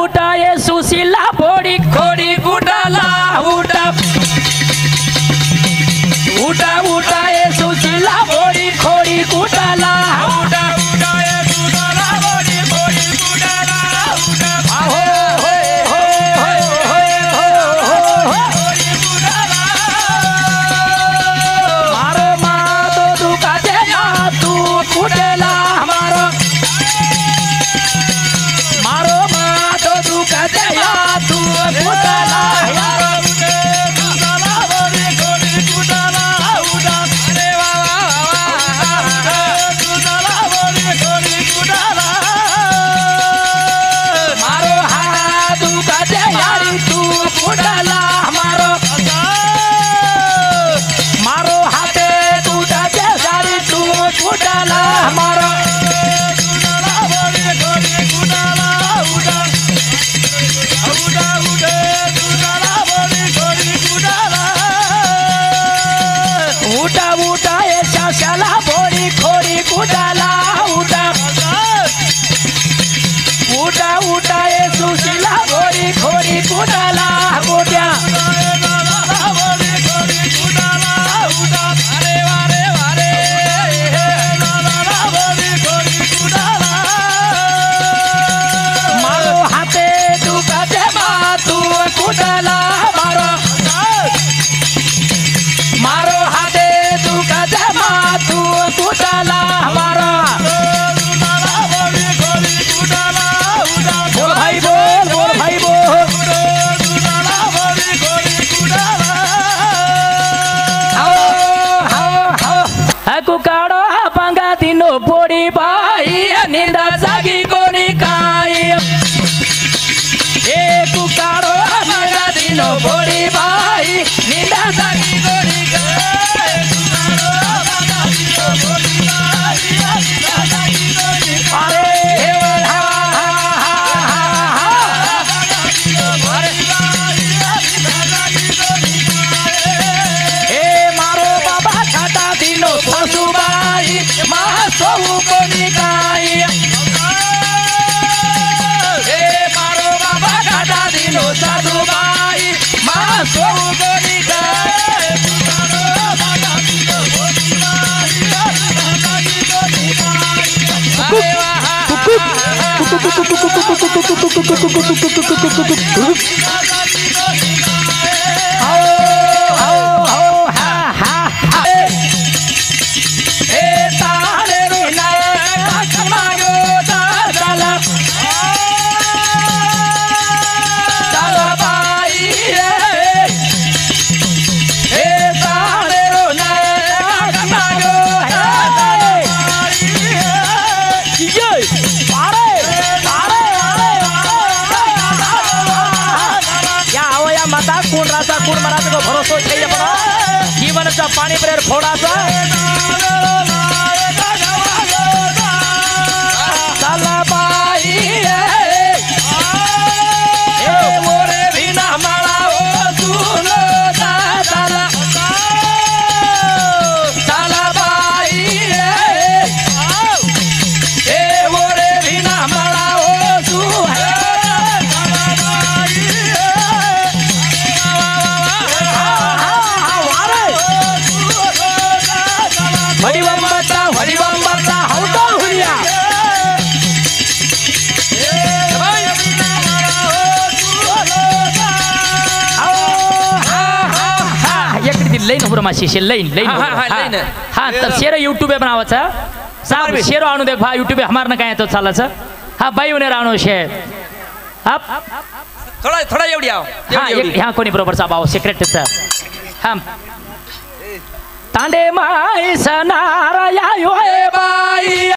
उठा ये सुशीला बोड़ी खोड़ी कुटाला उठा उठा उठा ये सुशीला बोड़ी खोड़ी कुटाला उठा उठा ये सुशीला बोड़ी खोड़ी कुटाला उठा हो हो हो हो हो खोड़ी कुटाला मारो मा तो दुका दे ना तू कुटेला मारो मारो मा तो दुका दे या तू कुटेला शाला बोड़ी खोड़ी कुटाला उठा उठा उठा ये सुशीला बोड़ी खोड़ी कुटाला गोट्या मारो हाथे दुका दे तू कुटाला मारो मारो हाथे दुका दे तू कुटाला हमारा बोल भाई बोल कुकाड़ो पंगा दिनो बोड़ी भाई निंदा जागी कोनी काई ए कुकाड़ो पंगा दिनो बोड़ी भाई निंदा जागी कोनी कोण मराचा को भरोसा चाहिए पण जीवनाचा पाणी प्रेर फोडाचा चला बाई ए मोरे बिना माळा ओ सुनो चला चला बाई ए मोरे बिना माळा ओ हरिबंबता हौतो हुरिया लाईन उभं माशी लाईन लाईन हा तर शेर यूट्यूब पे बनावाचा साहब शेरो आणू देख भा यूट्यूब पे हमार न काय तो चालाचा हा बाई उने राणो शे हा थोडा थोडा एवढी आव हा ह्या कोणी बरोबर साहब आव सेक्रेटरीचा हा तांडे माई सनारा या यो बाई